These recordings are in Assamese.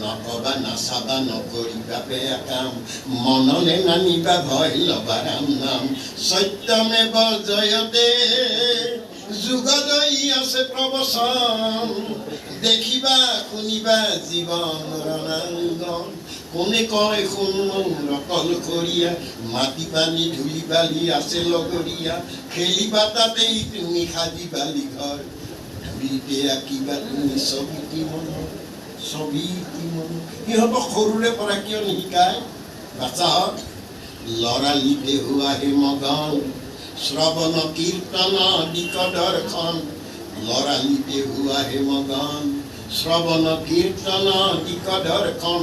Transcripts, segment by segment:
নকবা নাচাবা নকৰিবা বেয়া কাম মনলে নানিবা ভয় ল'বা ৰাম নাম সত্যমেৱ জয়তে যুগজয়ী আছে প্ৰবচন দেখিবা শুনিবা জীৱন ৰণাঙ্গন কোনে কয় শুন নকল কৰিয়া মাটি পানী ধূলি বালি আছে লগৰীয়া খেলিবা তাতেই তুমি সাজি বালি ঘৰ ধূলিতে আঁকিবা তুমি ছবিটি মনৰ ছবিটি মনৰ সিহঁতক সৰুৰে পৰা কিয় নিশিকায় বাচ্চাহঁত লৰালিতে হোৱা হে মগন শ্ৰৱণ কীৰ্তন দিক দৰ্শন লৰালিতে হোৱা হে মগন শ্ৰৱণ কীৰ্তন দিক দৰ্শন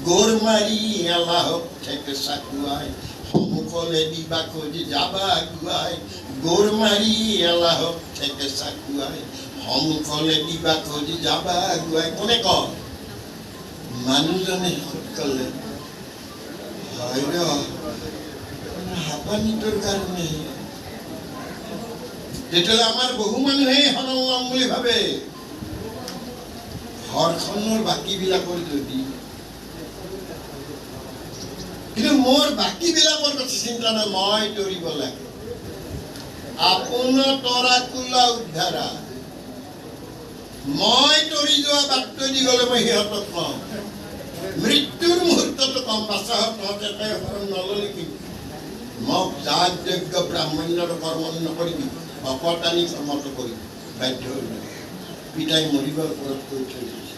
গোৰ মাৰি এলাহক ঠেক চাকুৱাই সন্মুখলে দিবা খোজ যাবা আগুৱাই গোৰ মাৰি এলাহক ঠেক চাকুৱাই সন্মুখলে দিবা খোজ যাবা আগুৱাই কোনে কয় মানুহজনে ক'লে হয় ৰ হাঁপানীটোৰ কাৰণে তেতিয়াহ'লে আমাৰ বহু মানুহে শৰণ ল'ম বুলি ভাবে ঘৰখনৰ বাকীবিলাকৰ যদি কিন্তু মোৰ বাকীবিলাকৰ কথা চিন্তা নাই মই তৰিব লাগে আপোনাৰ তৰা কোলা উদ্ধাৰা মই তৰি যোৱা বাটটো দি গ'লে মই সিহঁতক কওঁ মৃত্যুৰ মুহূৰ্তটো কম বাচ্চাহঁত তহঁতে তাই শৰণ নল'লে কি মোক জাত যজ্ঞ ব্ৰাহ্মণ্যৰ কৰ্ম নকৰিবি ভকত আনি কৰ্মটো কৰিবি বাধ্য পিতাই মৰিবৰ ওপৰত কৈ থৈ দিছে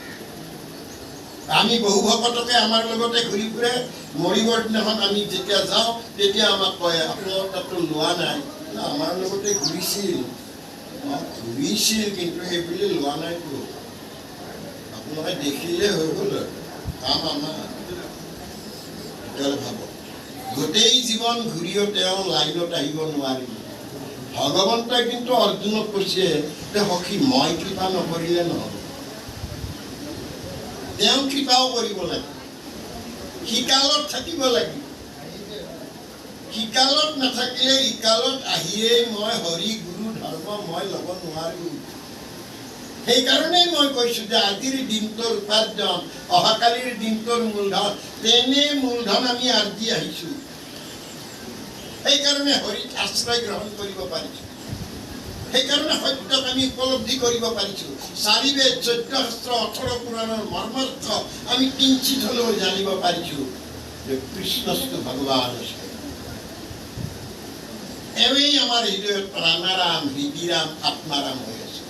আমি বহু ভকতকে আমাৰ লগতে ঘূৰি ফুৰে মৰিবৰ দিনাখন আমি যেতিয়া যাওঁ তেতিয়া আমাক কয় আপোনাৰ তাতো লোৱা নাই আমাৰ লগতে ঘূৰিছিল কিন্তু সেইবুলি লোৱা নাইতো আপোনালোকে দেখিলে হৈ গ'ল কাম আমাৰ তেতিয়াহ'লে ভাবক গোটেই জীৱন ঘূৰিও তেওঁ লাইনত আহিব নোৱাৰিব ভগৱন্তই কিন্তু অৰ্জুনক কৈছে যে সখী মই কৃপা নকৰিলে নহ'ব তেওঁ কৃপাও কৰিব লাগে সিকালত থাকিব লাগিব সিকালত নাথাকিলে ইকালত আহিয়েই মই হৰি গুৰু ধৰ্ম মই ল'ব নোৱাৰো সেইকাৰণেই মই কৈছো যে আজিৰ দিনটোৰ উপাৰ্জন অহাকালিৰ দিনটোৰ মূলধন তেনে মূলধন আমি আজি আহিছো সেইকাৰণে হৰিক আশ্ৰয় গ্ৰহণ কৰিব পাৰিছো সেইকাৰণে সত্যক আমি উপলব্ধি কৰিব পাৰিছো 4 বেদ 14 শাস্ত্ৰ 18 পুৰাণৰ মৰ্মাৰ্থ আমি কিঞ্চিত হ'লেও জানিব পাৰিছো যে কৃষ্ণস্তু ভগৱান এৱেই আমাৰ হৃদয়ত প্ৰাণাৰাম হৃদিৰাম আত্মাৰাম হৈ আছে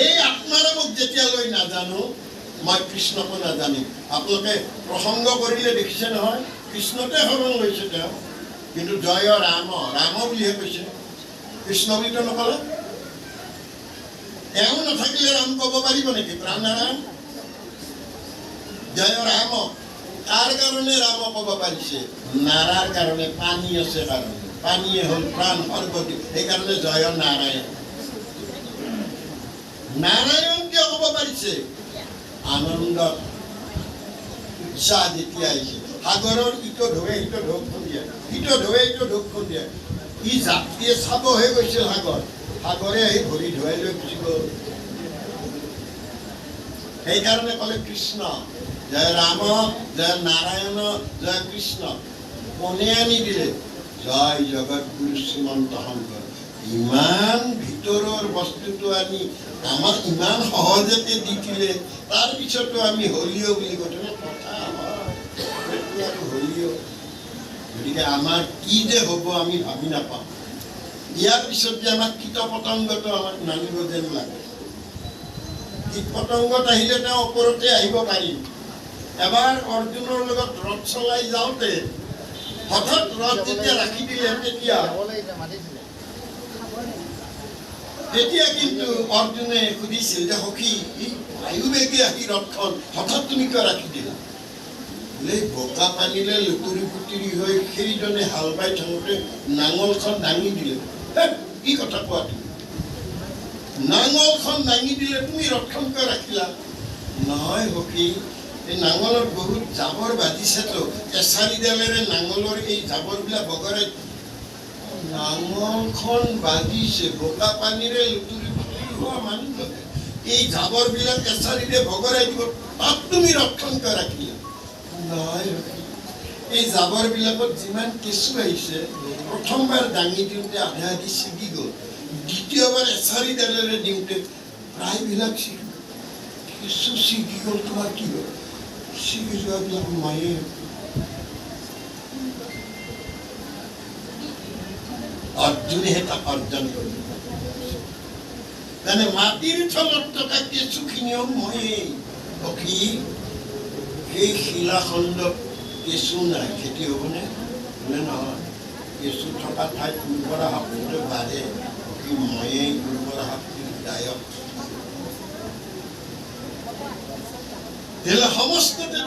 এই আত্মাৰামক যেতিয়ালৈ নাজানো মই কৃষ্ণকো নাজানিম আপোনালোকে প্ৰসংগ কৰিলে দেখিছে নহয় কৃষ্ণতে শৰণ লৈছে তেওঁ কিন্তু জয় ৰাম ৰাম বুলিহে কৈছে কৃষ্ণ বুলিতো নকলে তেওঁ নাথাকিলে ৰাম ক'ব পাৰিব নেকি প্ৰাণাৰাম জয় ৰাম কাৰ কাৰণে ৰাম ক'ব পাৰিছে নাৰাৰ কাৰণে পানী আছে কাৰণে পানীয়ে হ'ল প্ৰাণ সৰ্বতি সেইকাৰণে জয় নাৰায়ণ নাৰায়ণ কিয় ক'ব পাৰিছে আনন্দ উৎসাহ যেতিয়া আহিছে সাগৰৰ ইটো ঢৌৱে সিটো ঢৌক খুন্দিয়ায় ইটো ঢৌৱে ইটো ঢৌক খুন্দিয়ায় ই যাত্ৰীয়ে চাবহে গৈছিল সাগৰে আহি ভৰি ধুৱাই লৈ গুচি গ'ল সেইকাৰণে ক'লে কৃষ্ণ জয় ৰাম জয় নাৰায়ণ জয় কৃষ্ণ কোনে আনি দিলে জয় জগতগুৰু শ্ৰীমন্ত শংকৰ ইমান ভিতৰৰ বস্তুটো আনি আমাক ইমান সহজতে দি দিলে তাৰপিছতো আমি হলিও বুলি কথা হলিও গতিকে আমাৰ কি যে হ'ব আমি ভাবি নাপাওঁ ইয়াৰ পিছত যে আমাক কীট পতংগটো আমাক নামিব যেন লাগে কীট পতংগত আহিলে তেওঁ ওপৰতে আহিব পাৰিম এবাৰ অৰ্জুনৰ লগত ৰথ চলাই যাওঁতে হঠাৎ ৰথ যেতিয়া ৰাখি দিলে তেতিয়া কিন্তু অৰ্জুনে সুধিছিল যে সখী বায়ুবেগে আহি ৰথখন হঠাৎ তুমি কিয় ৰাখি দিলা বোলে বোকা পানীলে লুতুৰি পুতুৰি হৈ সেইজনে হাল বাই থাকোঁতে নাঙলখন দাঙি দিলে কি কথা কোৱা তুমি নাঙলখন দাঙি দিলে তুমি ৰথখন কিয় ৰাখিলা নহয় সখী এই নাঙলত বহুত জাবৰ বাজিছেতো এচাৰিডালেৰে নাঙলৰ এই জাবৰবিলাক বগৰাই নাঙলখন বাজিছে বোকা পানীৰে লুতুৰি পুতুৰি হোৱা মানুহ এই জাবৰবিলাক এচাৰিৰে ভগৰাই দিব, তাক তুমি ৰক্ষণ কৰি ৰাখিলা নাই। এই জাবৰবিলাকত যিমান কেঁচু আহিছে, প্ৰথমবাৰ দাঙি দিওঁতে আধা আধি ছিগি গ'ল, দ্বিতীয়বাৰ এচাৰিডালেৰে দিওঁতে প্ৰায়বিলাক কেঁচু ছিগি গ'ল। তোমাৰ কি হ'ল? ছিগি যোৱাবিলাক মায়ে অৰ্জুনেহে তাক অৰ্জন কৰিব। মানে মাটিৰ তলত থকা কেঁচুখিনিও ময়েই। সখী, সেই শিলাখণ্ডত কেঁচু নাই, খেতি হ'বনে? বোলে নহয়, কেঁচু থকা ঠাইত উৰ্বৰা শক্তিটো বাঢ়ে। ময়েই উৰ্বৰা শক্তিৰ দায়ক। সমস্ততে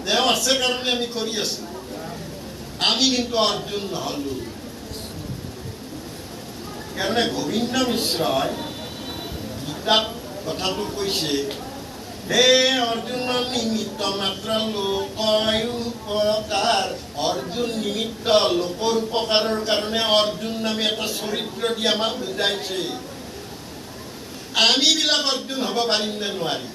তেওঁ আছে কাৰণে আমি কৰি আছো। আমি কিন্তু অৰ্জুন নহলো। কাৰণে গোবিন্দ মিশ্ৰই গীতাত কথাটো কৈছে, হে অৰ্জুন নিমিত্ত মাত্ৰ লোকৰ উপকাৰ। অৰ্জুন নিমিত্ত লোকৰ উপকাৰৰ কাৰণে অৰ্জুন নামে এটা চৰিত্ৰ দি আমাক বুজাইছে। আমিবিলাক অৰ্জুন হ'ব পাৰিম নে নোৱাৰিম?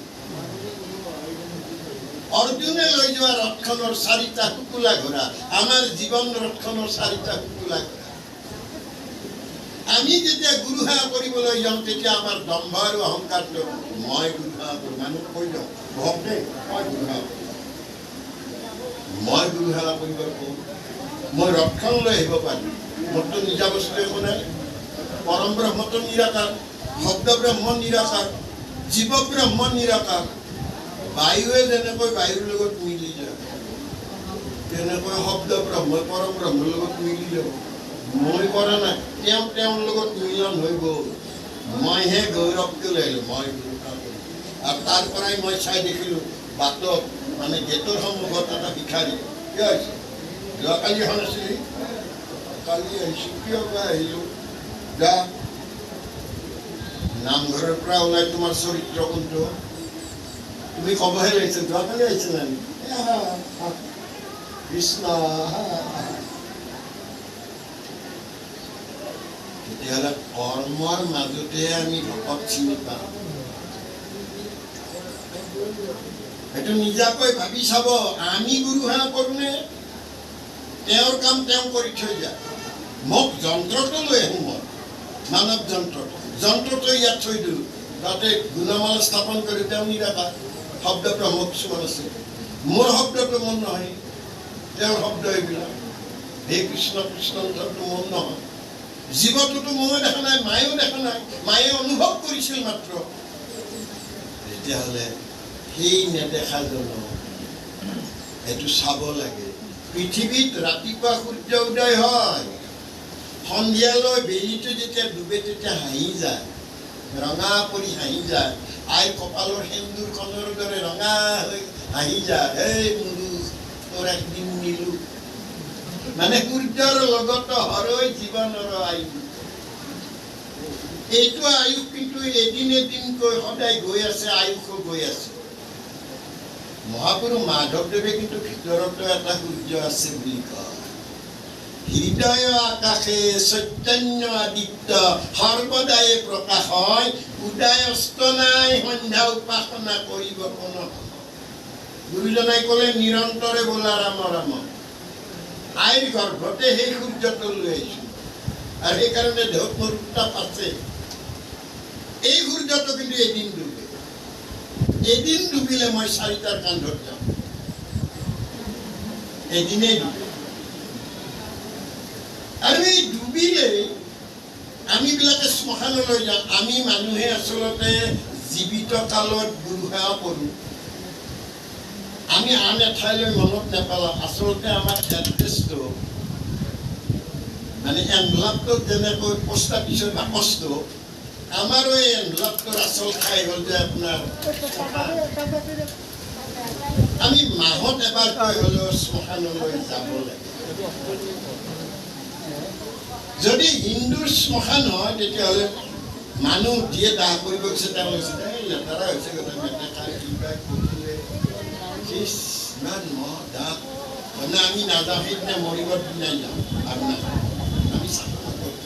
অৰ্জুনে লৈ যোৱা ৰথখনৰ 4টা কুকুলা ঘোঁৰা, আমাৰ জীৱন ৰথখনৰ 4টা কুকুলা ঘোঁৰা। আমি যেতিয়া গুৰু সেৱা কৰিবলৈ যাওঁ, তেতিয়া আমাৰ দম্ভ আৰু অহংকাৰটো, মই গুৰু সেৱা কৰোঁ। মানুহ কৈ যাওঁ, ভক্তে মই গুৰু সেৱা কৰিব কওঁ, মই ৰথখন লৈ আহিব পাৰিম, মোৰতো নিজা বস্তু একো নাই। পৰম ব্ৰহ্মটো নিৰাকাৰ, শব্দ ব্ৰহ্ম নিৰাকাৰ, জীৱ ব্ৰহ্ম নিৰাকাৰ। বায়ুৱে যেনেকৈ বায়ুৰ লগত মিলি যায়, তেনেকৈ শব্দ ব্ৰহ্মই পৰম ব্ৰহ্মৰ লগত মিলি যাব। মই কৰা নাই, তেওঁৰ লগত মিলন হৈ গ'ল। মইহে গৌৰৱটো লৈ আহিলোঁ, মই আৰু তাৰ পৰাই মই চাই দেখিলোঁ বাটত, মানে গেটৰ সন্মুখত এটা ভিক্ষাৰী। কি হৈছে? যোৱাকালি এখন আছিলি, কালি আহিছোঁ, কিয় বা আহিলোঁ? যা, নামঘৰৰ পৰা ওলাই তোমাৰ চৰিত্ৰ কোনটো? তুমি ক'বহে লাগিছে, যোৱাকালি আহিছিলা নেকি? কৃষ্ণ। তেতিয়াহ'লে কৰ্মৰ মাজতে আমি ভকত চিনি পাওঁ। সেইটো নিজাকৈ ভাবি চাব, আমি গুৰু সেৱা কৰোঁনে? তেওঁৰ কাম তেওঁ কৰি থৈ যায়। মোক যন্ত্ৰটো লৈ আহোঁ, মই মানৱ যন্ত্ৰটো ইয়াত থৈ দিওঁ, তাতে গুণমালা স্থাপন কৰি তেওঁ নিৰাকাৰ। শব্দ ব্ৰহ্ম কিছুমান আছে, মোৰ শব্দটো মন নহয়, তেওঁৰ শব্দ এইবিলাক। হে কৃষ্ণ কৃষ্ণ শব্দটো মন নহয়। জীৱটোতো ময়ো দেখা নাই, মায়েও দেখা নাই, মায়ে অনুভৱ কৰিছিল মাত্ৰ। তেতিয়াহ'লে সেই নেদেখাজনো সেইটো চাব লাগে। পৃথিৱীত ৰাতিপুৱা সূৰ্য উদয় হয়, সন্ধিয়ালৈ বেলিটো যেতিয়া ডুবে তেতিয়া হাঁহি যায়, ৰঙা পৰি হাঁহি যায়। আইৰ কপালৰ সেন্দুৰখনৰ দৰে ৰঙা হৈ হাঁহি যায়। এই মোৰো তোৰ একদিন নিলো, মানে সূৰ্যৰ লগত হৰৈ জীৱনৰ আয়ু। এইটো আয়ুস কিন্তু এদিন এদিনকৈ সদায় গৈ আছে, আয়ুসো গৈ আছে। মহাপুৰুষ মাধৱদেৱে কিন্তু ভিতৰতো এটা সূৰ্য আছে বুলি কয়। হৃদয় আকাশে চৈতন্য আদিত্য সৰ্বদায়ে প্ৰকাশ হয়, উদয় অস্ত নাই সন্ধ্যা উপাসনা কৰিব কোন। গুৰুজনাই ক'লে নিৰন্তৰে বোলা ৰাম ৰাম। আইৰ গৰ্ভতে সেই সূৰ্যটো লৈ আহিছোঁ, আৰু সেইকাৰণে দেহত মোৰ উত্তাপ আছে। এই সূৰ্যটো কিন্তু এদিন ডুবে, এদিন ডুবিলে মই 4টাৰ কান্ধত যাম, এদিনেই ডুবে। আৰু এই ডুবিলে আমিবিলাকে শ্মশানলৈ যাওঁ। আমি মানুহে আচলতে জীৱিত কালত গুৰু সেৱা কৰোঁ, আমি আন এঠাইলৈ মনত নেপেলাওঁ। আচলতে আমাৰ এড্ৰেছটো, মানে এনভেলপটোত যেনেকৈ পোষ্ট অফিচৰ বাকচটো, আমাৰো এই এনভেলপটোৰ আচল ঠাই হ'ল যে আপোনাৰ আমি মাহত এবাৰকৈ হ'লেও শ্মশানলৈ যাব লাগে। যদি হিন্দুৰ শ্মশান হয়, তেতিয়াহ'লে মানুহ যিয়ে দাহ কৰিব গৈছে তেওঁ হৈছে লেতেৰা হৈছে, ইমান মহ দাঁত, মানে আমি নাযাওঁ। সেইদিনা মৰিবৰ দিনাই যাওঁ, আপোনাৰ আমি চাফা কৰোঁ।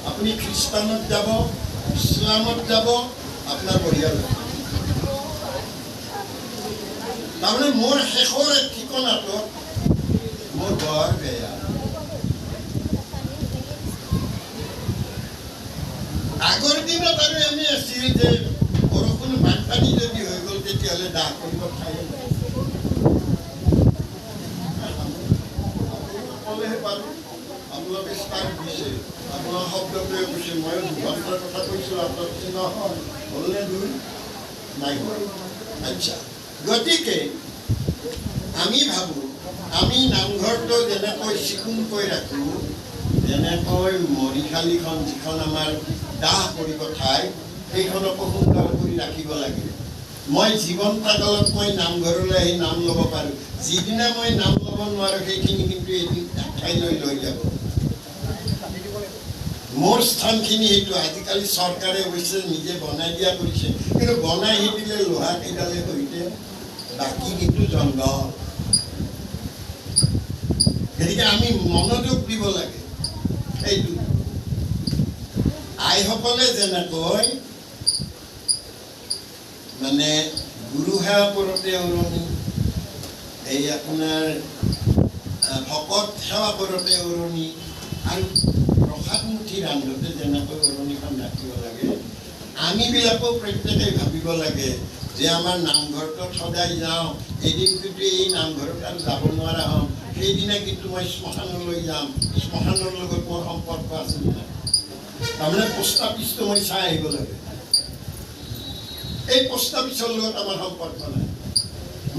আপুনি খ্ৰীষ্টানত যাব, ইছলামত যাব, আপোনাৰ পৰিয়াল। তাৰমানে মোৰ শেষৰ ঠিকনাটো মোৰ বৰ বেয়া। আগৰ দিনত আৰু এনে আছিল যে বৰষুণ বানপানী যদি হৈ গ'ল তেতিয়াহ'লে দাহ কৰিব ঠাই ক'লেহে পাৰোঁ। আপোনালোকে ষ্টাৰ্ট দিছে, আপোনাৰ শব্দটোৱে কৈছে, ময়ো দুঘণ্টাৰ কথা কৈছোঁ, আপোনাৰ কৈছে নহয়, হ'লনে দুই নাই হোৱা। আচ্ছা, গতিকে আমি ভাবোঁ আমি নামঘৰটো যেনেকৈ চিকুণকৈ ৰাখোঁ, যেনেকৈ মৰিশালিখন যিখন আমাৰ দাহ কৰিব ঠাই, সেইখনকো সুন্দৰ কৰি ৰাখিব লাগে। মই জীৱন কালত মই নামঘৰলৈ আহি নাম ল'ব পাৰোঁ, যিদিনা মই নাম ল'ব নোৱাৰোঁ সেইখিনি কিন্তু এদিন ঠাইলৈ লৈ যাব। মোৰ স্থানখিনি সেইটো। আজিকালি চৰকাৰে অৱশ্যে নিজে বনাই দিয়া কৰিছে, কিন্তু বনাই দিলে লোহা কেইডালে সৈতে বাকী কিন্তু জংঘল। গতিকে আমি মনোযোগ দিব লাগে। সেইটো আইসকলে যেনেকৈ মানে গুৰু সেৱা কৰোঁতে উৰণি, এই আপোনাৰ ভকত সেৱা কৰোঁতে উৰণি, আৰু প্ৰসাদ মুঠি ৰান্ধোতে যেনেকৈ উৰণিখন ৰাখিব লাগে, আমিবিলাকো প্ৰত্যেকেই ভাবিব লাগে যে আমাৰ নামঘৰটোত সদায় যাওঁ, এদিন কিন্তু এই নামঘৰত আৰু যাব নোৱাৰা হ'ম, সেইদিনা কিন্তু মই শ্মশানলৈ যাম, শ্মশানৰ লগত মোৰ সম্পৰ্ক আছে নাই। তাৰমানে পোষ্ট অফিচটো মই চাই আহিব লাগে। এই পোষ্ট অফিচৰ লগত আমাৰ সম্পৰ্ক নাই।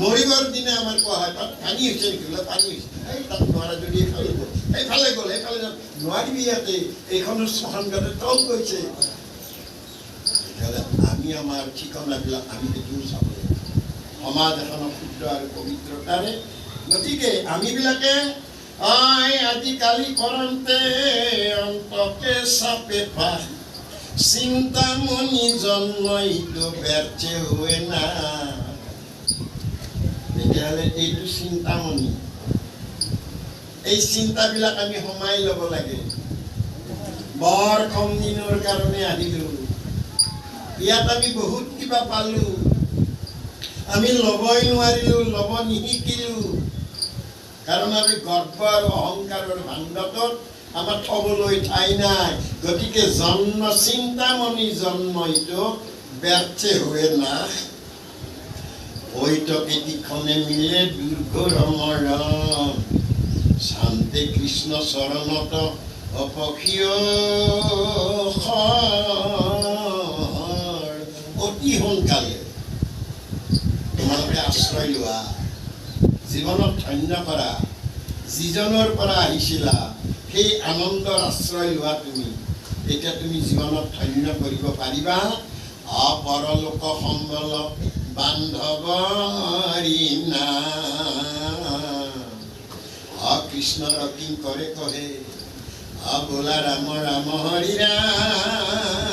মৰিবৰ দিনা আমাৰ কোৱা হয়, তাত পানী হৈছে নেকি, বোলে পানী হৈছে, এই তাত নোৱাৰা যদি এইফালে গ'ল, এইফালে গ'ল, এইফালে যাম, নোৱাৰিবি ইয়াতে, এইখনৰ শ্মশান ঘাটে তল গৈছে। তেতিয়াহ'লে আমি আমাৰ ঠিকনাবিলাক আমি সেইটোও চাব লাগিব, সমাজ এখনৰ শুদ্ধ আৰু পবিত্ৰতাৰে। গতিকে আমিবিলাকে আজিকালি কৰন্তে অন্তকে চাপে পাহ, চিন্তামণি জন্মইতো ব্যৰ্থ হয় না। তেতিয়াহ'লে এইটো চিন্তামণি, এই চিন্তাবিলাক আমি সোমাই ল'ব লাগে। বৰ কম দিনৰ কাৰণে আহিলোঁ, ইয়াত আমি বহুত কিবা পালোঁ, আমি ল'বই নোৱাৰিলোঁ, ল'ব নিশিকিলোঁ, কাৰণ আমি গৰ্ব আৰু অহংকাৰৰ ভাণ্ডাৰত আমাৰ থবলৈ ঠাই নাই। গতিকে জন্ম চিন্তামণি জন্মইতো ব্যৰ্থ হয় না, হয়তো কেতিক্ষণে মিলে দুৰ্ঘৰ শান্তি কৃষ্ণ চৰণত অপক্ষীয় অতি সোনকালে তোমালোকে আশ্ৰয় লোৱা, জীৱনত ধন্য কৰা, যিজনৰ পৰা আহিছিলা সেই আনন্দৰ আশ্ৰয় লোৱা। তুমি এতিয়া তুমি জীৱনত ধন্য কৰিব পাৰিবা। অপৰলোক সম্বল বান্ধৱৰী না, কৃষ্ণৰ কিং কৰে কহে, বোলা ৰাম ৰাম হৰি ৰাম,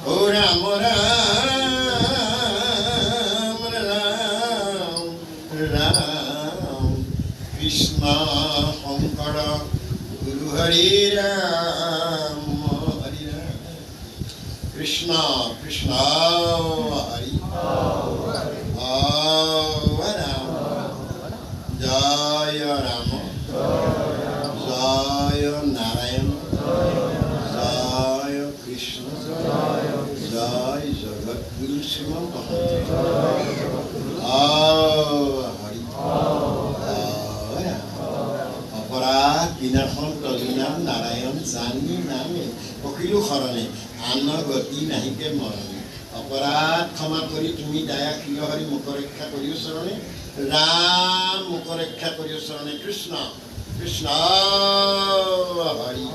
ও ৰাম ৰাম ৰাম ৰাম, কৃষ্ণ শংকৰ গুৰু হৰি ৰাম হৰি ৰাম, কৃষ্ণ কৃষ্ণ হৰি ৰাম, জয় ৰাম, জয় নাৰায়ণ, জয় কৃষ্ণ, জয় জগৎগুৰু শ্ৰীমন্ত হৰি। অপৰাধ বিনাশন তলিনাম নাৰায়ণ জানি নামে, অখিলো শৰণে আন গতি নাহিকে মৰণে। অপৰাধ ক্ষমা কৰি তুমি দয়া ক্ষীৰ হৰি মুখ ৰক্ষা কৰিও চৰণে, ৰাম মুখ ৰক্ষা কৰিও চৰণে, কৃষ্ণ কৃষ্ণ হৰি